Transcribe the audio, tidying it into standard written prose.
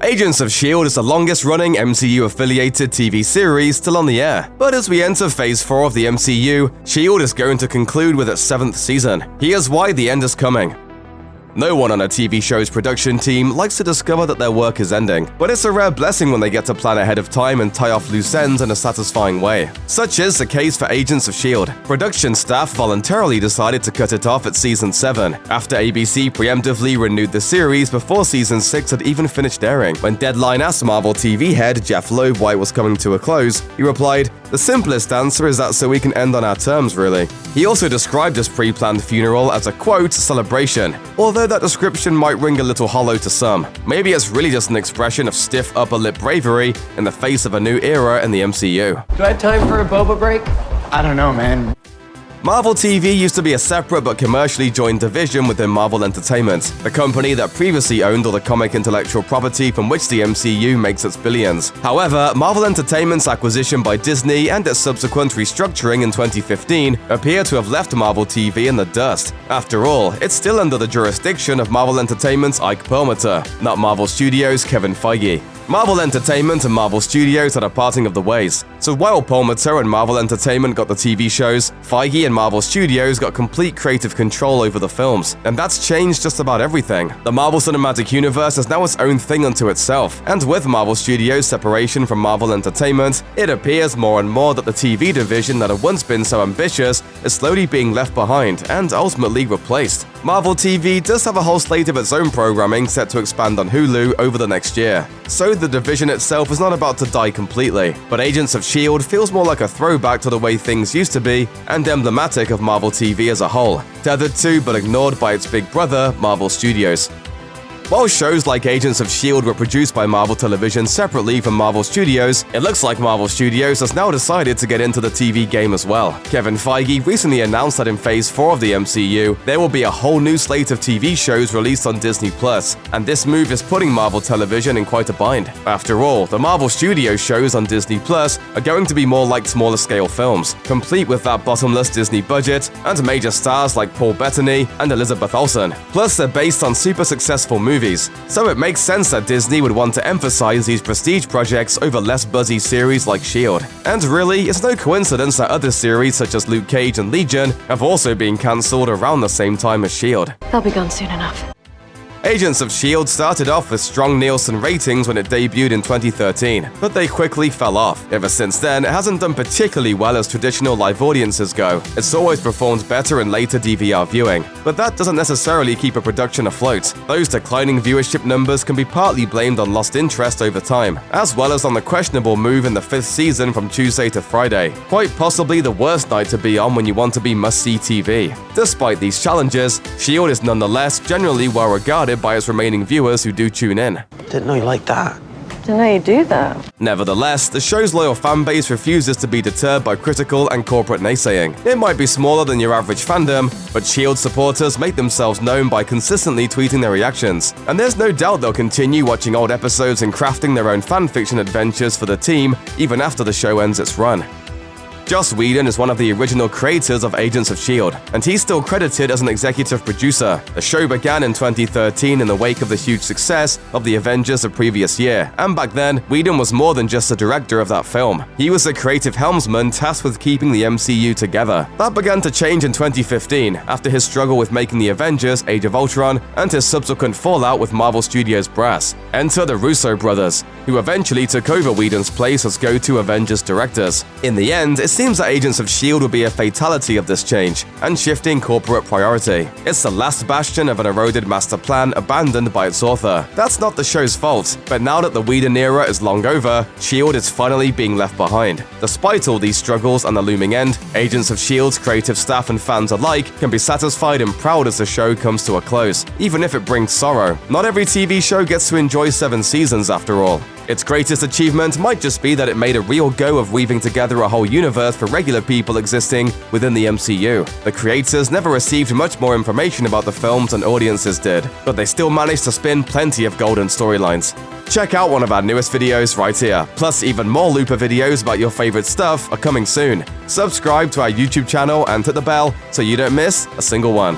Agents of S.H.I.E.L.D. is the longest-running MCU-affiliated TV series still on the air, but as we enter Phase 4 of the MCU, S.H.I.E.L.D. is going to conclude with its 7th season. Here's why the end is coming. No one on a TV show's production team likes to discover that their work is ending, but it's a rare blessing when they get to plan ahead of time and tie off loose ends in a satisfying way. Such is the case for Agents of S.H.I.E.L.D. Production staff voluntarily decided to cut it off at Season 7, after ABC preemptively renewed the series before Season 6 had even finished airing. When Deadline asked Marvel TV head Jeff Loeb why it was coming to a close, he replied, "The simplest answer is that so we can end on our terms, really." He also described his pre-planned funeral as a, quote, celebration, although that description might ring a little hollow to some. Maybe it's really just an expression of stiff upper lip bravery in the face of a new era in the MCU. Do I have time for a boba break? I don't know, man. Marvel TV used to be a separate but commercially joined division within Marvel Entertainment, the company that previously owned all the comic intellectual property from which the MCU makes its billions. However, Marvel Entertainment's acquisition by Disney and its subsequent restructuring in 2015 appear to have left Marvel TV in the dust. After all, it's still under the jurisdiction of Marvel Entertainment's Ike Perlmutter, not Marvel Studios' Kevin Feige. Marvel Entertainment and Marvel Studios had a parting of the ways. So while Perlmutter and Marvel Entertainment got the TV shows, Feige and Marvel Studios got complete creative control over the films, and that's changed just about everything. The Marvel Cinematic Universe is now its own thing unto itself, and with Marvel Studios' separation from Marvel Entertainment, it appears more and more that the TV division that had once been so ambitious is slowly being left behind and ultimately replaced. Marvel TV does have a whole slate of its own programming set to expand on Hulu over the next year, so the division itself is not about to die completely, but Agents of S.H.I.E.L.D. feels more like a throwback to the way things used to be and emblematic of Marvel TV as a whole, tethered to but ignored by its big brother, Marvel Studios. While shows like Agents of S.H.I.E.L.D. were produced by Marvel Television separately from Marvel Studios, it looks like Marvel Studios has now decided to get into the TV game as well. Kevin Feige recently announced that in Phase 4 of the MCU, there will be a whole new slate of TV shows released on Disney+, and this move is putting Marvel Television in quite a bind. After all, the Marvel Studios shows on Disney+ are going to be more like smaller-scale films, complete with that bottomless Disney budget and major stars like Paul Bettany and Elizabeth Olsen. Plus, they're based on super successful movies, so it makes sense that Disney would want to emphasize these prestige projects over less buzzy series like S.H.I.E.L.D. And really, it's no coincidence that other series such as Luke Cage and Legion have also been cancelled around the same time as S.H.I.E.L.D. They'll be gone soon enough. Agents of S.H.I.E.L.D. started off with strong Nielsen ratings when it debuted in 2013, but they quickly fell off. Ever since then, it hasn't done particularly well as traditional live audiences go. It's always performed better in later DVR viewing, but that doesn't necessarily keep a production afloat. Those declining viewership numbers can be partly blamed on lost interest over time, as well as on the questionable move in the 5th season from Tuesday to Friday, quite possibly the worst night to be on when you want to be must-see TV. Despite these challenges, S.H.I.E.L.D. is nonetheless generally well regarded by its remaining viewers who do tune in. Didn't know you liked that. Didn't know you do that. Nevertheless, the show's loyal fanbase refuses to be deterred by critical and corporate naysaying. It might be smaller than your average fandom, but S.H.I.E.L.D. supporters make themselves known by consistently tweeting their reactions, and there's no doubt they'll continue watching old episodes and crafting their own fanfiction adventures for the team even after the show ends its run. Joss Whedon is one of the original creators of Agents of S.H.I.E.L.D., and he's still credited as an executive producer. The show began in 2013 in the wake of the huge success of the Avengers the previous year, and back then, Whedon was more than just the director of that film. He was the creative helmsman tasked with keeping the MCU together. That began to change in 2015, after his struggle with making the Avengers Age of Ultron and his subsequent fallout with Marvel Studios brass. Enter the Russo brothers, who eventually took over Whedon's place as go-to Avengers directors. In the end, it seems that Agents of S.H.I.E.L.D. will be a fatality of this change and shifting corporate priority. It's the last bastion of an eroded master plan abandoned by its author. That's not the show's fault, but now that the Whedon era is long over, S.H.I.E.L.D. is finally being left behind. Despite all these struggles and the looming end, Agents of S.H.I.E.L.D.'s creative staff and fans alike can be satisfied and proud as the show comes to a close, even if it brings sorrow. Not every TV show gets to enjoy 7 seasons after all. Its greatest achievement might just be that it made a real go of weaving together a whole universe for regular people existing within the MCU. The creators never received much more information about the films than audiences did, but they still managed to spin plenty of golden storylines. Check out one of our newest videos right here. Plus, even more Looper videos about your favorite stuff are coming soon. Subscribe to our YouTube channel and hit the bell so you don't miss a single one.